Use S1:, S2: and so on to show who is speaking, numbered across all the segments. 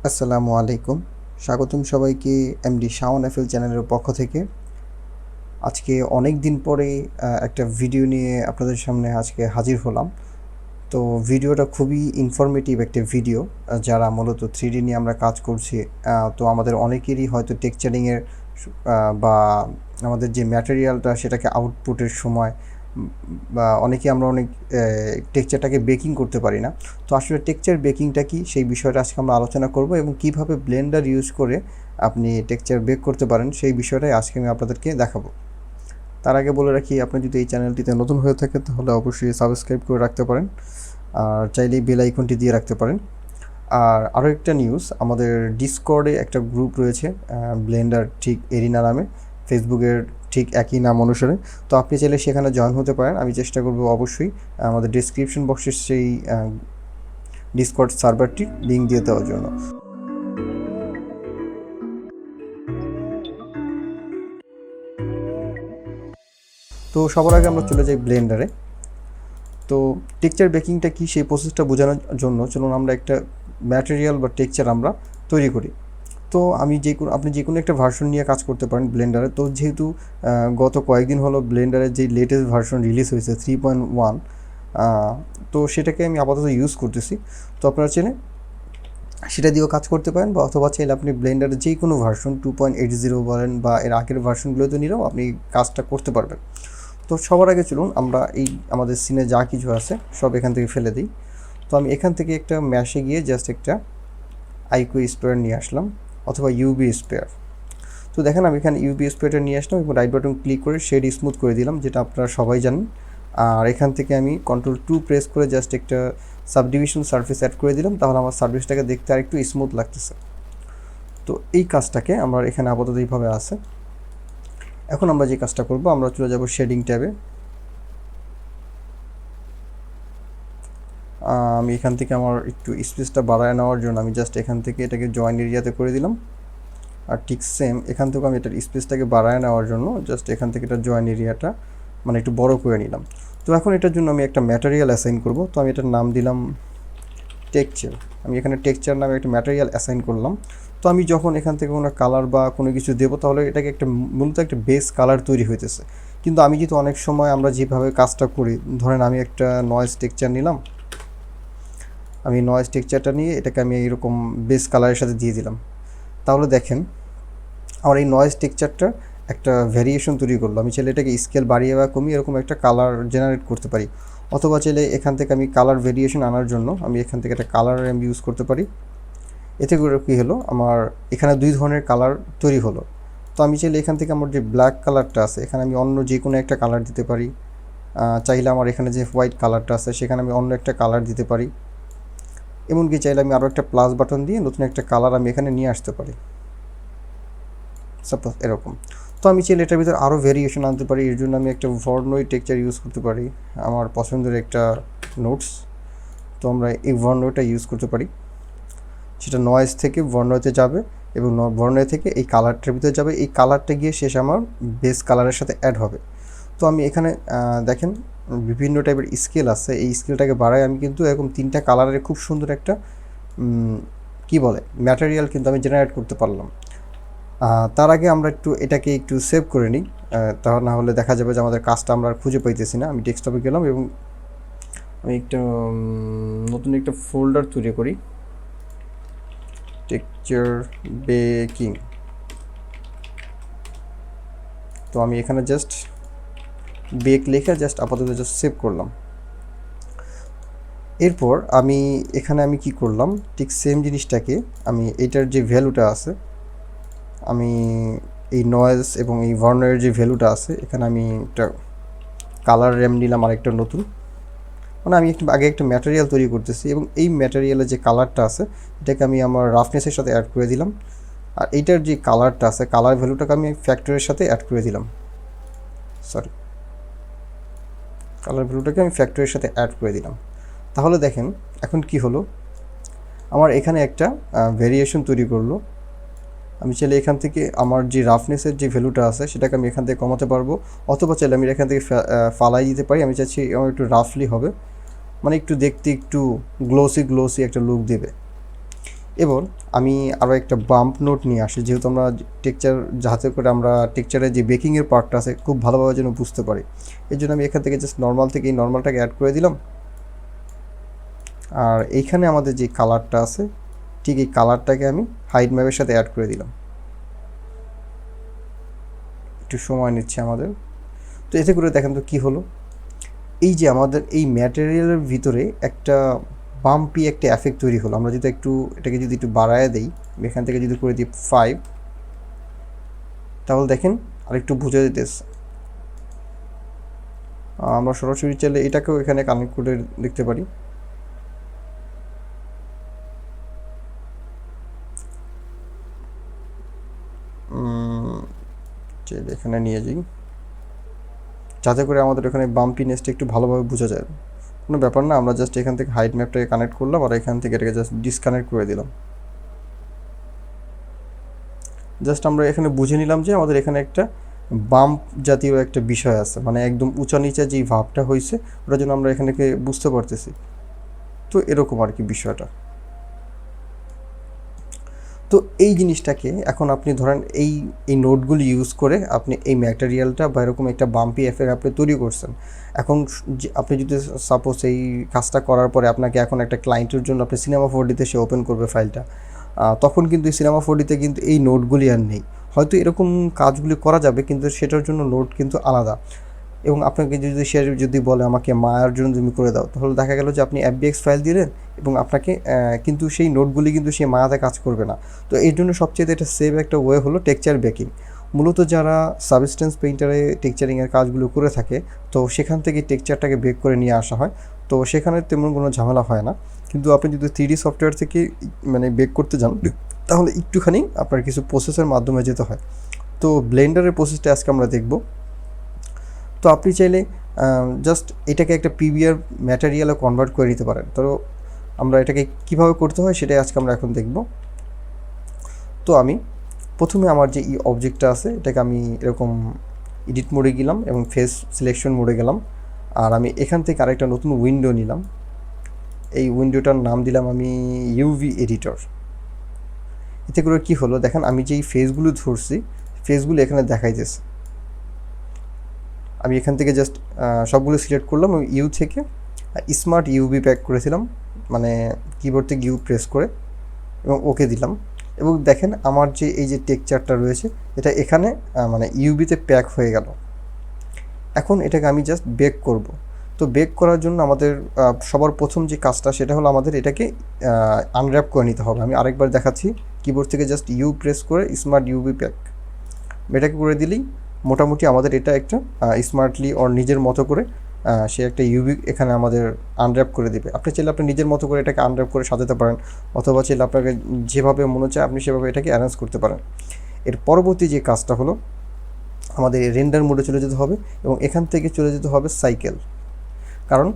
S1: আসসালামু আলাইকুম। স্বাগতম সবাইকে এমডি শাওন এফএল চ্যানেলের পক্ষ থেকে। আজকে অনেক দিন পরে একটা ভিডিও নিয়ে আপনাদের সামনে আজকে হাজির হলাম। তো ভিডিওটা খুবই ইনফরমেটিভ একটা ভিডিও। যারা মূলত 3D নিয়ে আমরা কাজ করছি, তো আমাদের অনেকেরই হয়তো টেক্সচারিংয়ের বা আমাদের যে ম্যাটেরিয়ালটা সেটাকে আউটপুটের সময় বা আমরা অনেক টেক্সচারটাকে বেকিং করতে পারি না। তো আসলে টেক্সচার বেকিংটা কি সেই বিষয়টা আজকে আমরা আলোচনা করব এবং কিভাবে ব্লেন্ডার ইউজ করে আপনি টেক্সচার বেক করতে পারেন সেই বিষয়টাই আজকে আমি আপনাদেরকে দেখাবো। তার আগে বলে রাখি, আপনি যদি এই চ্যানেলটিতে নতুন হয়ে থাকেন তাহলে অবশ্যই সাবস্ক্রাইব করে রাখতে পারেন, আর চাইলেই বেল আইকনটি দিয়ে রাখতে পারেন। আর আরও একটা নিউজ, আমাদের ডিসকর্ডে একটা গ্রুপ রয়েছে ব্লেন্ডার ঠিক এরিনা নামে, ফেসবুকের ঠিক একই নাম অনুসারে। তো আপনি চাইলে সেখানে জয়েন হতে পারেন। আমি চেষ্টা করব অবশ্যই আমাদের ডিসক্রিপশন বক্সে সেই ডিসকর্ড সার্ভারটির লিঙ্ক দিয়ে দেওয়ার জন্য। তো সবার আগে আমরা চলে যাই ব্লেন্ডারে। তো টেক্সচার বেকিংটা কি সেই প্রসেসটা বোঝানোর জন্য চলুন আমরা একটা ম্যাটেরিয়াল বা টেক্সচার আমরা তৈরি করি। তো আপনি যে কোনো একটা ভার্সন নিয়ে কাজ করতে পারেন ব্লেন্ডারে। তো যেহেতু গত কয়েকদিন হলো ব্লেন্ডারের যে লেটেস্ট ভার্সন রিলিজ হয়েছে 3.1, তো সেটাকে আমি আপাতত ইউজ করতেছি। তো আপনারা চাইলে সেটা দিয়েও কাজ করতে পারেন, বা অথবা চাইলে আপনি ব্লেন্ডারের যে কোনো ভার্সন 2.80 বলেন বা এর আগের ভার্সনগুলোতে নিলেও আপনি কাজটা করতে পারবেন। তো সবার আগে চলুন আমরা এই আমাদের সিনে যা কিছু আছে সব এখান থেকে ফেলে দিই। তো আমি এখান থেকে একটা ম্যাশে গিয়ে জাস্ট একটা আইকো স্পেয়ার নিয়ে আসলাম, অথবা ইউবি স্পেয়ার। তো দেখেন আমি এখানে ইউবি স্পেয়ারটা নিয়ে আসলাম এবং রাইট বাটন ক্লিক করে শেড স্মুথ করে দিলাম, যেটা আপনারা সবাই জানেন। আর এখান থেকে আমি Ctrl+2 প্রেস করে জাস্ট একটা সাবডিভিশন সারফেস অ্যাড করে দিলাম, তাহলে আমার সারফেসটাকে দেখতে আরেকটু স্মুথ লাগতেছে। তো এই কাজটাকে আমার এখানে আপাতত এইভাবে আছে। এখন আমরা যে কাজটা করব, আমরা চলে যাব শেডিং ট্যাবে। আমি এখান থেকে আমার একটু স্পেসটা বাড়ায় নেওয়ার জন্য আমি জাস্ট এখান থেকে এটাকে জয়েন এরিয়াতে করে দিলাম। আর ঠিক সেম এখান থেকেও আমি এটার স্পেসটাকে বাড়ায় নেওয়ার জন্য জাস্ট এখান থেকে এটা জয়েন এরিয়াটা মানে একটু বড় করে নিলাম। তো এখন এটার জন্য আমি একটা ম্যাটেরিয়াল অ্যাসাইন করব। তো আমি এটার নাম দিলাম টেক্সচার। আমি এখানে টেক্সচার নামে একটা ম্যাটেরিয়াল অ্যাসাইন করলাম। তো আমি যখন এখান থেকে কোনো কালার বা কোনো কিছু দেবো, তাহলে এটাকে একটা মূলত একটা বেস কালার তৈরি হইতেছে। কিন্তু আমি যেহেতু অনেক সময় আমরা যেভাবে কাজটা করি, ধরেন আমি একটা নয়েজ টেক্সচার নিলাম, আমি নয়েজ টেক্সচারটা নিয়ে এটাকে আমি এরকম বেস কালারের সাথে দিয়ে দিলাম। তাহলে দেখেন আমার এই নয়েজ টেক্সচারটা একটা ভ্যারিয়েশন তৈরি করলো। আমি চাইলে এটাকে স্কেল বাড়িয়ে বা কমিয়ে এরকম একটা কালার জেনারেট করতে পারি, অথবা চাইলে এখান থেকে আমি কালার ভেরিয়েশন আনার জন্য আমি এখান থেকে একটা কালার আমি ইউজ করতে পারি। এতে করে কী হলো, আমার এখানে দুই ধরনের কালার তৈরি হলো। তো আমি চাইলে এখান থেকে আমার যে ব্ল্যাক কালারটা আছে এখানে আমি অন্য যে কোনো একটা কালার দিতে পারি। চাইলে আমার এখানে যে হোয়াইট কালারটা আছে সেখানে আমি অন্য একটা কালার দিতে পারি। এমনকি চাইলে আমি আরও একটা প্লাস বাটন দিয়ে নতুন একটা কালার আমি এখানে নিয়ে আসতে পারি, সাপোজ এরকম। তো আমি চাইলে এটার ভিতরে আরও ভেরিয়েশন আনতে পারি। এর জন্য আমি একটা ভর্নয় টেক্সচার ইউজ করতে পারি, আমার পছন্দের একটা নোটস। তো আমরা এই ভর্নয়টা ইউজ করতে পারি, সেটা নয়েজ থেকে ভর্নয়তে যাবে এবং ভর্নয় থেকে এই কালারটার ভিতরে যাবে। এই কালারটা গিয়ে শেষ আমার বেস কালারের সাথে অ্যাড হবে। তো আমি এখানে দেখেন বিভিন্ন টাইপের স্কেল আছে, এই স্কেলটাকে বাড়ায় আমি কিন্তু এরকম তিনটা কালারের খুব সুন্দর একটা কি বলে ম্যাটেরিয়াল কিন্তু আমি জেনারেট করতে পারলাম। তার আগে আমরা এটাকে একটু সেভ করে নিই, তা না হলে দেখা যাবে যে আমাদের কাজটা আমরা আর খুঁজে পাইতেছি না। আমি ডেস্কটপে গেলাম এবং আমি একটা নতুন একটা ফোল্ডার তৈরি করি, টেক্সচার বেকিং। তো আমি এখানে জাস্ট বেক লেখা জাস্ট আপাতত জাস্ট সেভ করলাম। এরপর আমি এখানে আমি কি করলাম, ঠিক সেম জিনিসটাকে আমি এটার যে ভ্যালুটা আছে, আমি এই নয়েজ এবং এই ভার্নের যে ভ্যালুটা আছে এখানে আমি একটা কালার র্যাম নিলাম আরেকটা নতুন। মানে আমি আগে একটা ম্যাটেরিয়াল তৈরি করতেছি এবং এই ম্যাটেরিয়ালের যে কালারটা আছে এটাকে আমি আমার রাফনেসের সাথে অ্যাড করে দিলাম। আর এইটার যে কালারটা আছে কালার ভ্যালুটাকে আমি ফ্যাক্টরের সাথে অ্যাড করে দিলাম। কালার ভ্যালুটাকে আমি ফ্যাক্টরের সাথে অ্যাড করে দিলাম। তাহলে দেখেন এখন কি হলো, আমার এখানে একটা ভেরিয়েশন তৈরি করলো। আমি চাইলে এখান থেকে আমার যে রাফনেসের যে ভ্যালুটা আছে সেটাকে আমি এখান থেকে কমাতে পারবো, অথবা চাইলে আমি এখান থেকে ফালাই দিতে পারি। আমি চাইছি আমার একটু রাফলি হবে, মানে একটু দেখতে একটু গ্লোসি একটা লুক দেবে। এবং আমি আরও একটা বাম্প নোট নিয়ে আসি, যেহেতু আমরা টেক্সচার, যাতে করে আমরা টেক্সচারের যে বেকিংয়ের পার্টটা আছে খুব ভালোভাবে যেন বুঝতে পারি। এর জন্য আমি এখান থেকে জাস্ট নর্মাল থেকে এই নর্মালটাকে অ্যাড করে দিলাম। আর এইখানে আমাদের যে কালারটা আছে, ঠিক এই কালারটাকে আমি হাইট ম্যাপের সাথে অ্যাড করে দিলাম। একটু সময় নিচ্ছে আমাদের। তো এতে করে দেখেন তো কী হলো, এই যে আমাদের এই ম্যাটেরিয়ালের ভিতরে একটা বাম্পি একটা এফেক্ট তৈরি হলো। আমরা যদি একটু এটাকে যদি একটু বাড়ায় দিই, এখান থেকে যদি করে দিই 5, তাহলে দেখেন আরেকটু বোঝা যেতেছে। আমরা সরাসরি চাইলে এটাকেও এখানে কানেক্ট করে দেখতে পারি। চাইলে এখানে নিয়ে যাই, যাতে করে আমাদের এখানে বাম্পিনেসটা একটু ভালোভাবে বোঝা যায়। কোনো ব্যাপার না, আমরা জাস্ট এখান থেকে হাইট ম্যাপটাকে কানেক্ট করলাম আর এখান থেকে এটাকে জাস্ট ডিসকানেক্ট করে দিলাম। জাস্ট আমরা এখানে বুঝে নিলাম যে আমাদের এখানে একটা বাম্প জাতীয় একটা বিষয় আছে, মানে একদম উঁচা নিচা যেই ভাবটা হয়েছে ওটার জন্য আমরা এখানে বুঝতে পারতেছি। তো এরকম আর কি বিষয়টা। তো এই জিনিসটাকে এখন আপনি ধরেন এই এই নোটগুলি ইউজ করে আপনি এই ম্যাটেরিয়ালটা বা এরকম একটা বাম্পি এফেক্ট আপনি তৈরি করছেন। এখন আপনি যদি সাপোজ এই কাজটা করার পরে আপনাকে এখন একটা ক্লায়েন্টের জন্য আপনি সিনেমা 4Dতে সে ওপেন করবে ফাইলটা, তখন কিন্তু এই সিনেমা 4Dতে কিন্তু এই নোটগুলি আর নেই। হয়তো এরকম কাজগুলি করা যাবে, কিন্তু সেটার জন্য নোট কিন্তু আলাদা। এবং আপনাকে যদি সে যদি বলে আমাকে মায়ার জন্য তুমি করে দাও, তাহলে দেখা গেল যে আপনি এফবিএক্স ফাইল দিলেন এবং আপনাকে কিন্তু সেই নোটগুলি কিন্তু সেই মায়াতে কাজ করবে না। তো এর জন্য সবচেয়ে এটা সেভ একটা ওয়ে হলো টেক্সচার বেকিং। মূলত যারা সাবস্টেন্স পেইন্টারে টেক্সচারিংয়ের কাজগুলো করে থাকে, তো সেখান থেকে টেক্সচারটাকে বেক করে নিয়ে আসা হয়। তো সেখানে তেমন কোনো ঝামেলা হয় না। কিন্তু আপনি যদি 3D সফটওয়্যার থেকে মানে বেক করতে যান, তাহলে একটুখানি আপনার কিছু প্রসেসের মাধ্যমে যেতে হয়। তো ব্লেন্ডারের প্রসেসটা আজকে আমরা দেখব। তো আপনি চাইলে জাস্ট এটাকে একটা পিভিআর ম্যাটেরিয়ালে কনভার্ট করে নিতে পারেন। তো আমরা এটাকে কীভাবে করতে হয় সেটাই আজকে আমরা এখন দেখব। তো আমি প্রথমে আমার যে অবজেক্টটা আছে এটাকে আমি এরকম এডিট মোডে গেলাম এবং ফেস সিলেকশন মোডে গেলাম। আর আমি এখান থেকে আরেকটা নতুন উইন্ডো নিলাম। এই উইন্ডোটার নাম দিলাম আমি ইউভি এডিটর। এতে করে কী হলো দেখেন, আমি যেই ফেসগুলো ধরছি ফেসগুলো এখানে দেখাইতেছে। আমি এখান থেকে জাস্ট সবগুলো সিলেক্ট করলাম, ইউ থেকে স্মার্ট ইউবি প্যাক করেছিলাম, মানে কিবোর্ড থেকে ইউ প্রেস করে এবং ওকে দিলাম। এবং দেখেন আমার যে এই যে টেক্সচারটা রয়েছে এটা এখানে মানে ইউবিতে প্যাক হয়ে গেল। এখন এটাকে আমি জাস্ট বেক করব। তো বেক করার জন্য আমাদের সবার প্রথম যে কাজটা সেটা হলো আমাদের এটাকে আনর্যাপ করে নিতে হবে। আমি আরেকবার দেখাচ্ছি, কিবোর্ড থেকে জাস্ট ইউ প্রেস করে স্মার্ট ইউবি প্যাক এটাকে করে দিলেই মোটামুটি আমাদের এটা একটা স্মার্টলি ওর নিজের মতো করে সে একটা ইউবি এখানে আমাদের আনর্যাপ করে দেবে। আপনি চাইলে আপনি নিজের মতো করে এটাকে আনর্যাপ করে সাজাতে পারেন, অথবা চাইলে আপনাকে যেভাবে মনে চায় আপনি সেভাবে এটাকে অ্যারেঞ্জ করতে পারেন। এর পরবর্তী যে কাজটা হলো আমাদের রেন্ডার মোডে চলে যেতে হবে এবং এখান থেকে চলে যেতে হবে সাইকেল। কারণ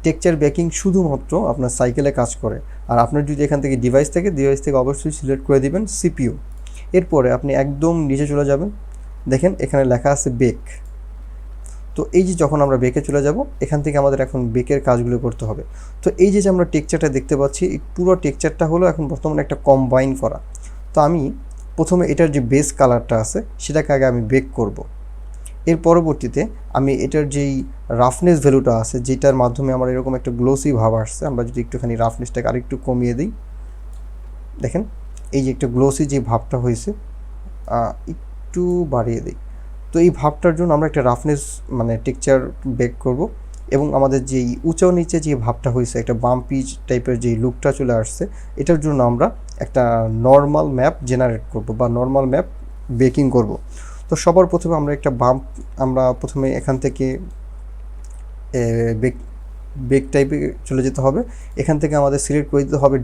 S1: টেক্সচার বেকিং শুধুমাত্র আপনার সাইকেলে কাজ করে। আর আপনার যদি এখান থেকে ডিভাইস থেকে অবশ্যই সিলেক্ট করে দিবেন সিপিইউ। এরপরে আপনি একদম নিচে চলে যাবেন, দেখেন এখানে লেখা আছে বেক। তো এই যে যখন আমরা বেকে চলে যাব, এখান থেকে আমাদের এখন বেকের কাজগুলো করতে হবে। তো এই যে আমরা টেক্সচারটা দেখতে পাচ্ছি, এই পুরো টেক্সচারটা হলো এখন বর্তমানে একটা কম্বাইন করা। তো আমি প্রথমে এটার যে বেস কালারটা আছে সেটাকে আগে আমি বেক করব। এর পরবর্তীতে আমি এটার যেই রাফনেস ভ্যালুটা আছে, যেটার মাধ্যমে আমার এরকম একটা গ্লোসি ভাব আসছে, আমরা যদি একটুখানি রাফনেসটাকে আরেকটু কমিয়ে দিই, দেখেন এই যে একটা গ্লোসি যে ভাবটা হয়েছে, একটু বাড়িয়ে দিই। তো এই ভাবটার জন্য আমরা একটা রাফনেস মানে টেক্সচার বেক করব এবং আমাদের যেই উঁচু নিচে যে ভাবটা হয়েছে একটা বাম্পি টাইপের যেই লুকটা চলে আসছে, এটার জন্য আমরা একটা নর্মাল ম্যাপ জেনারেট করব বা নর্মাল ম্যাপ বেকিং করব। তো সবার প্রথমে আমরা একটা বাম্প, আমরা প্রথমে এখান থেকে বেক টাইপে চলে যেতে হবে। এখান থেকে আমাদের সিলেক্ট করে দিতে হবে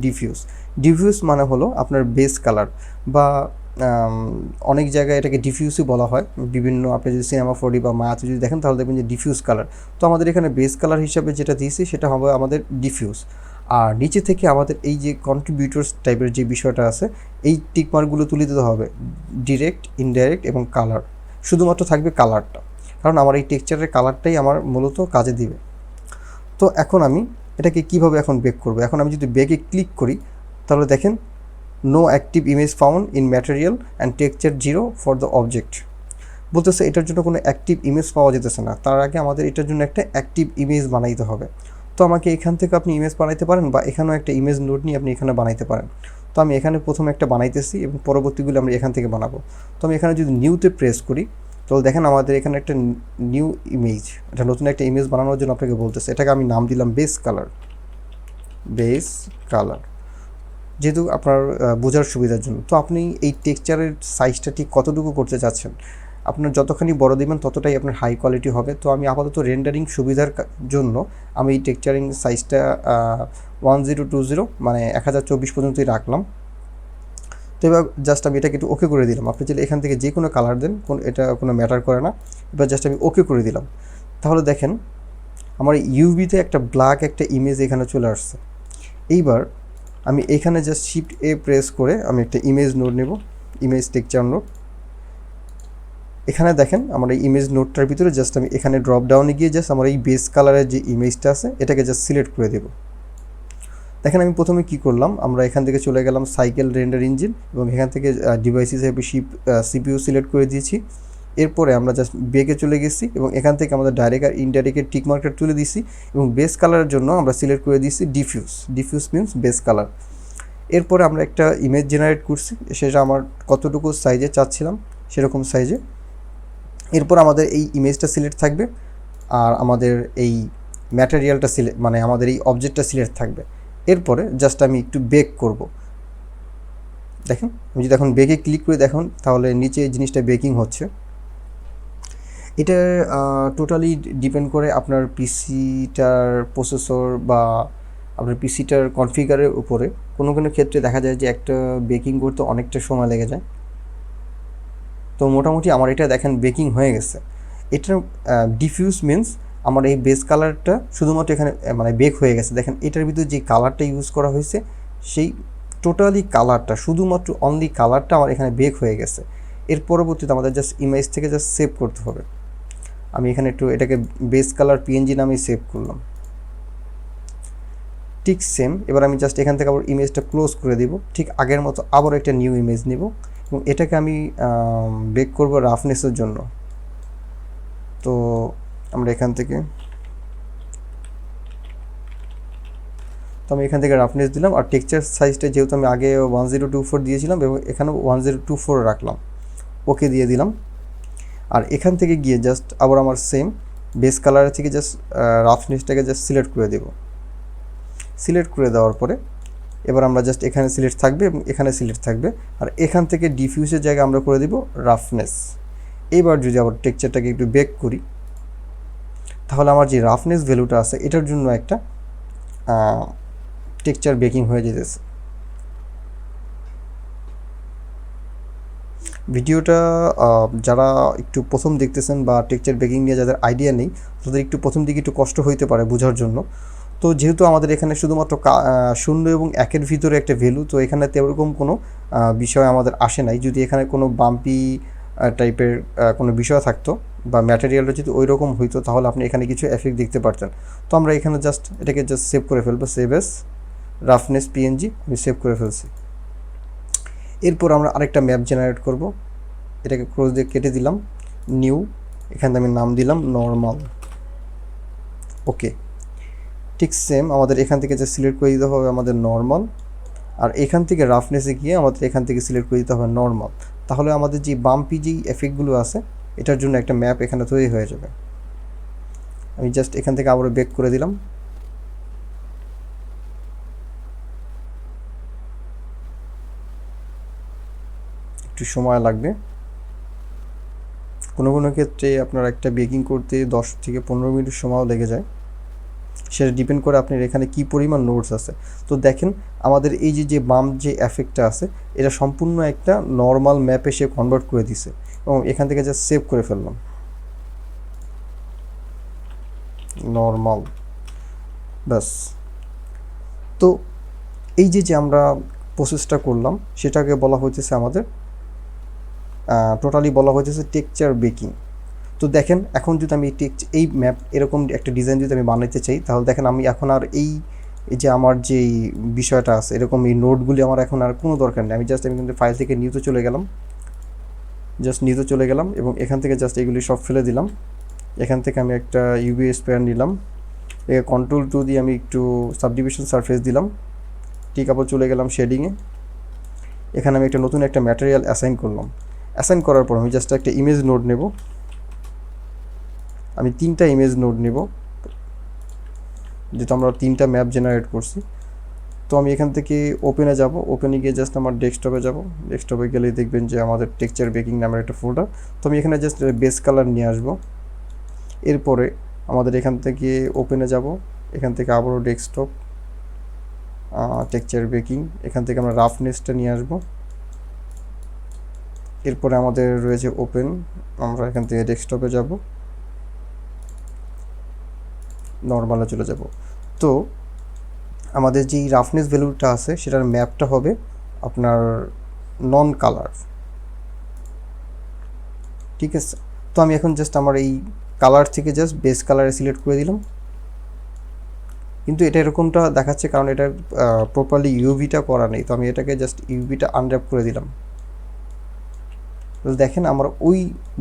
S1: ডিফিউজ মানে হলো আপনার বেস কালার, বা অনেক জায়গায় এটাকে ডিফিউজই বলা হয়। বিভিন্ন আপনি যদি সিনেমা 4D বা মায়াতে যদি দেখেন তাহলে দেখবেন যে ডিফিউজ কালার। তো আমাদের এখানে বেস কালার হিসাবে যেটা দিয়েছি সেটা হবে আমাদের ডিফিউজ। আর নিচে থেকে আমাদের এই যে কন্ট্রিবিউটরস টাইপের যে বিষয়টা আছে এই টিকমার্কগুলো তুলে দিতে হবে, ডিরেক্ট, ইনডাইরেক্ট এবং কালার। শুধুমাত্র থাকবে কালারটা, কারণ আমার এই টেক্সচারের কালারটাই আমার মূলত কাজে দিবে। তো এখন আমি এটাকে কিভাবে এখন বেক করব, এখন আমি যদি বেকে ক্লিক করি তাহলে দেখেন no active image found in material and texture 0 for the object. বলতেছে এটার জন্য কোনো অ্যাক্টিভ ইমেজ পাওয়া যেতেছে না, তার আগে আমাদের এটার জন্য একটা অ্যাক্টিভ ইমেজ বানাইতে হবে। তো আমাকে এখান থেকে আপনি ইমেজ বানাইতে পারেন বা এখানেও একটা ইমেজ নোট নিয়ে আপনি এখানে বানাইতে পারেন। তো আমি এখানে প্রথমে একটা বানাইতেছি এবং পরবর্তীগুলো আমরা এখান থেকে বানাবো। তো আমি এখানে যদি নিউতে প্রেস করি তাহলে দেখেন আমাদের এখানে একটা নিউ ইমেজ, এটা নতুন একটা ইমেজ বানানোর জন্য আপনাকে বলতেছে। এটাকে আমি নাম দিলাম বেস কালার। বেস কালার যেহেতু আপনার বোঝার সুবিধার জন্য। তো আপনি এই টেক্সচারের সাইজটা ঠিক কতটুকু করতে চাচ্ছেন, আপনার যতখানি বড় দিবেন ততটাই আপনার হাই কোয়ালিটি হবে। তো আমি আপাতত রেন্ডারিং সুবিধার জন্য আমি এই টেক্সচারিং সাইজটা 1020 মানে 1024 পর্যন্তই রাখলাম। তো এবার জাস্ট আমি এটাকে একটু ওকে করে দিলাম। আপনি চাইলে এখান থেকে যে কোনো কালার দেন, এটা কোনো ম্যাটার করে না। এবার জাস্ট আমি ওকে করে দিলাম। তাহলে দেখেন আমার ইউভিতে একটা ব্ল্যাক একটা ইমেজ এখানে চলে আসছে। এইবার আমি এখানে জাস্ট শিফট এ প্রেস করে আমি একটা ইমেজ নোট নেব, ইমেজ টেক্সচার নোট। এখানে দেখেন আমার এই ইমেজ নোটটার ভিতরে জাস্ট আমি এখানে ড্রপ ডাউনে গিয়ে জাস্ট আমার এই বেস কালারের যে ইমেজটা আছে এটাকে জাস্ট সিলেক্ট করে দেব। দেখেন আমি প্রথমে কি করলাম, আমরা এখান থেকে চলে গেলাম সাইকেল রেন্ডার ইঞ্জিন এবং এখান থেকে ডিভাইস হিসেবে সিপিইউ সিলেক্ট করে দিয়েছি। এরপরে আমরা জাস্ট বেকে চলে গেছি এবং এখান থেকে আমাদের ডাইরেক্ট আর ইনডাইরেক্টের টিক মার্কটা তুলে দিছি এবং বেস কালারের জন্য আমরা সিলেক্ট করে দিয়েছি diffuse. Diffuse means base colour. এরপরে আমরা একটা ইমেজ জেনারেট করছি, সেটা আমার কতটুকু সাইজে চাচ্ছিলাম সেরকম সাইজে। এরপর আমাদের এই ইমেজটা সিলেক্ট থাকবে আর আমাদের এই ম্যাটেরিয়ালটা সিলেক্ট মানে আমাদের এই অবজেক্টটা সিলেক্ট থাকবে। এরপরে জাস্ট আমি একটু বেক করব। দেখেন আমি যদি এখন বেকে ক্লিক করে দেখুন তাহলে নিচে এই জিনিসটা বেকিং হচ্ছে। এটা টোটালি ডিপেন্ড করে আপনার পিসিটার প্রসেসর বা আপনার পিসিটার কনফিগারের উপরে। কোনো কোনো ক্ষেত্রে দেখা যায় যে একটা বেকিং করতে অনেকটা সময় লেগে যায়। তো মোটামুটি আমার এটা দেখেন বেকিং হয়ে গেছে। এটার ডিফিউজ মিনস আমার এই বেস কালারটা শুধুমাত্র এখানে মানে বেক হয়ে গেছে। দেখেন এটার ভিতরে যে কালারটা ইউজ করা হয়েছে সেই টোটালি কালারটা, শুধুমাত্র অনলি কালারটা আমার এখানে বেক হয়ে গেছে। এর পরবর্তীতে আমাদের জাস্ট ইমেজ থেকে জাস্ট সেভ করতে হবে। আমি এখানে একটু এটাকে বেস কালার পিএনজি নামে সেভ করলাম। ঠিক সেম এবার আমি জাস্ট এখান থেকে আবার ইমেজটা ক্লোজ করে দিব। ঠিক আগের মতো আবার একটা নিউ ইমেজ নেব এবং এটাকে আমি বেক করব রাফনেসের জন্য। তো আমরা এখান থেকে আমি এখান থেকে রাফনেস দিলাম আর টেক্সচার সাইজটা যেহেতু আমি আগে 1024 দিয়েছিলাম এবং এখানেও 1024 রাখলাম, ওকে দিয়ে দিলাম। আর এখান থেকে গিয়ে জাস্ট আবার আমার সেম বেস কালারের থেকে জাস্ট রাফনেসটাকে জাস্ট সিলেক্ট করে দেব। সিলেক্ট করে দেওয়ার পরে এবার আমরা জাস্ট এখানে সিলেক্ট থাকবে এবং এখানে সিলেক্ট থাকবে আর এখান থেকে ডিফিউজের জায়গায় আমরা করে দিব রাফনেস। এবার যদি আবার টেক্সচারটাকে একটু বেক করি তাহলে আমার যে রাফনেস ভ্যালুটা আছে এটার জন্য একটা টেক্সচার বেকিং হয়ে যেতেছে। ভিডিওটা যারা একটু প্রথম দেখতেছেন বা টেক্সচার বেকিং নিয়ে যাদের আইডিয়া নেই তাদের একটু প্রথম দিকে একটু কষ্ট হইতে পারে বোঝার জন্য। তো যেহেতু আমাদের এখানে শুধুমাত্র 0 এবং 1-এর ভিতরে একটা ভ্যালু, তো এখানে তেমন কোনো বিষয় আমাদের আসে নাই। যদি এখানে কোনো বাম্পি টাইপের কোনো বিষয় থাকতো বা ম্যাটেরিয়ালটা যদি ওই রকম হইতো তাহলে আপনি এখানে কিছু এফেক্ট দেখতে পারতেন। তো আমরা এখানে জাস্ট এটাকে জাস্ট সেভ করে ফেলবো। সেভ এস রাফনেস পিএনজি আমি সেভ করে ফেলছি। এরপর আমরা আরেকটা ম্যাপ জেনারেট করব। এটাকে ক্রস দিয়ে কেটে দিলাম, নিউ, এখানে আমি নাম দিলাম নর্মাল। ওকে, ঠিক সেম আমাদের এখান থেকে যে সিলেক্ট করে দিতে হবে আমাদের নর্মাল আর এখান থেকে রাফনেসে গিয়ে আমাদের এখান থেকে সিলেক্ট করে দিতে হবে নর্মাল। তাহলে আমাদের যে বাম্পি যেই এফেক্টগুলো আছে এটার জন্য একটা ম্যাপ এখানে তৈরি হয়ে যাবে। আমি জাস্ট এখান থেকে আবারও বেক করে দিলাম। একটু সময় লাগবে, কোনো কোনো ক্ষেত্রে আপনার একটা বেকিং করতে 10 থেকে 15 মিনিট সময়ও লেগে যায়। সেটা ডিপেন্ড করে আপনার এখানে কি পরিমাণ নোটস আছে। তো দেখেন আমাদের এই যে বাম্প যে এফেক্টটা আছে এটা সম্পূর্ণ একটা নর্মাল ম্যাপে সে কনভার্ট করে দিছে এবং এখান থেকে জাস্ট সেভ করে ফেললাম নর্মাল, ব্যাস। তো এই যে আমরা প্রসেসটা করলাম সেটাকে বলা হইতেছে আমাদের টোটালি বলা হইতেছে টেক্সচার বেকিং। তো দেখেন এখন যদি আমি এই ম্যাপ এরকম একটা ডিজাইন যদি আমি বানাইতে চাই তাহলে দেখেন আমি এখন আর এই এই যে আমার যেই বিষয়টা আছে এরকম এই নোটগুলি আমার এখন আর কোনো দরকার নেই। আমি কিন্তু ফাইল থেকে নিউতে চলে গেলাম, এবং এখান থেকে জাস্ট এগুলি সব ফেলে দিলাম। এখান থেকে আমি একটা ইউভি স্পেয়ার নিলাম, কন্ট্রোল 2 দিয়ে আমি একটু সাবডিভিশন সারফেস দিলাম, ঠিক আবার চলে গেলাম শেডিংয়ে। এখানে আমি একটা নতুন একটা ম্যাটেরিয়াল অ্যাসাইন করলাম। অ্যাসাইন করার পর আমি জাস্ট একটা ইমেজ নোড নেব, আমি 3টা ইমেজ নোড নেব, যেহেতু আমরা 3টা ম্যাপ জেনারেট করছি। তো আমি এখান থেকে ওপেনে যাব, ওপেনে গিয়ে জাস্ট আমার ডেস্কটপে যাব। ডেস্কটপে গেলেই দেখবেন যে আমাদের টেক্সচার বেকিং নামের একটা ফোল্ডার। তো আমি এখানে জাস্ট বেস কালার নিয়ে আসব। এরপরে আমাদের এখান থেকে ওপেনে যাব, এখান থেকে আবারও ডেস্কটপ, টেক্সচার বেকিং, এখান থেকে আমরা রাফনেসটা নিয়ে আসব। এরপরে আমাদের রয়েছে ওপেন, আমরা এখান থেকে ডেস্কটপে যাব, নর্মালে চলে যাব। তো আমাদের যেই রাফনেস ভ্যালুটা আছে সেটার ম্যাপটা হবে আপনার নন কালার, ঠিক আছে। তো আমি এখন জাস্ট আমার এই কালার থেকে জাস্ট বেস কালারে সিলেক্ট করে দিলাম, কিন্তু এটা এরকমটা দেখাচ্ছে কারণ এটা প্রপারলি ইউভিটা করা নেই। তো আমি এটাকে জাস্ট ইউভিটা আনর্যাপ করে দিলাম। তো দেখেন আমার ওই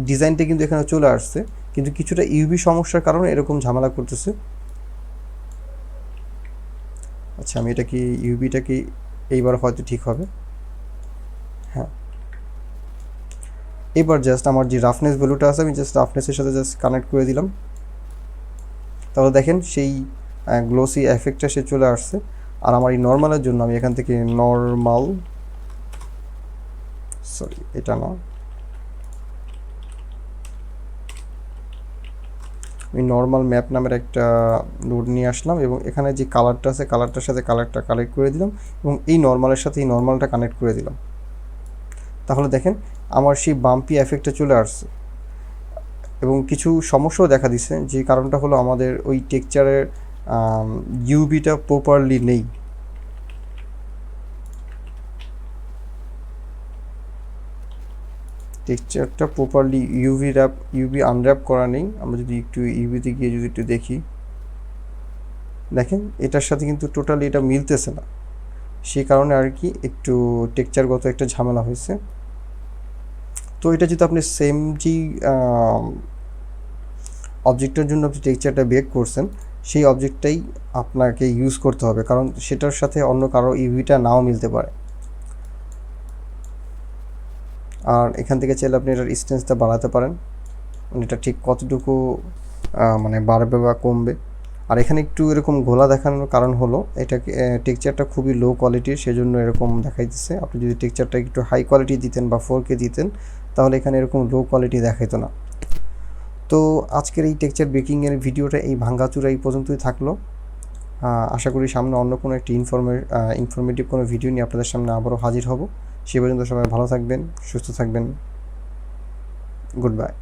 S1: ডিজাইনটা কিন্তু এখানে চলে আসছে, কিন্তু কিছুটা ইউভি সমস্যার কারণে এরকম ঝামেলা করতেছে। আচ্ছা, আমি এটা কি ইউভিটা কি এইবার হয়তো ঠিক হবে। হ্যাঁ, এবার জাস্ট আমার যে রাফনেস ভ্যালুটা আছে আমি জাস্ট রাফনেসের সাথে জাস্ট কানেক্ট করে দিলাম। তাহলে দেখেন সেই গ্লোসি এফেক্টটা সে চলে আসছে। আর আমার এই নর্মালের জন্য আমি এখান থেকে এটা না, আমি নর্মাল ম্যাপ নামের একটা নোড নিয়ে আসলাম এবং এখানে যে কালারটা আছে কালারটার সাথে কালারটা কানেক্ট করে দিলাম এবং এই নর্মালের সাথে এই নর্মালটা কানেক্ট করে দিলাম। তাহলে দেখেন আমার সেই বাম্পি এফেক্টটা চলে আসছে এবং কিছু সমস্যাও দেখা দিচ্ছে, যে কারণটা হলো আমাদের ওই টেক্সচারের ইউভিটা প্রপারলি নেই। টেক্সচারটা প্রপারলি ইউভি আনর্যাপ করা নেই। আমরা যদি একটু ইউভিতে গিয়ে যদি একটু দেখি, দেখেন এটার সাথে কিন্তু টোটালি এটা মিলতেছে না, সেই কারণে আর কি একটু টেক্সচারগত একটা ঝামেলা হয়েছে। তো এটা যদি আপনি সেম যেই অবজেক্টের জন্য আপনি টেক্সচারটা বেক করছেন সেই অবজেক্টটাই আপনাকে ইউজ করতে হবে, কারণ সেটার সাথে অন্য কারো ইউভিটা নাও মিলতে পারে। আর এখান থেকে চাইলে আপনি এটার ডিসটেন্সটা বাড়াতে পারেন, মানে এটা ঠিক কতটুকু মানে বাড়বে বা কমবে। আর এখানে একটু এরকম ঘোলা দেখানোর কারণ হলো এটাকে টেক্সচারটা খুবই লো কোয়ালিটির, সেজন্য এরকম দেখাইতেছে। আপনি যদি টেক্সচারটা একটু হাই কোয়ালিটি দিতেন বা 4K দিতেন তাহলে এখানে এরকম লো কোয়ালিটি দেখাইতো না। তো আজকের এই টেক্সচার বেকিংয়ের ভিডিওটা এই ভাঙ্গাচুরা এই পর্যন্তই থাকলো। আশা করি সামনে অন্য কোনো একটি ইনফরমেটিভ কোনো ভিডিও নিয়ে আপনাদের সামনে আবারও হাজির হব। সে পর্যন্ত সবাই ভালো থাকবেন, সুস্থ থাকবেন। Good bye.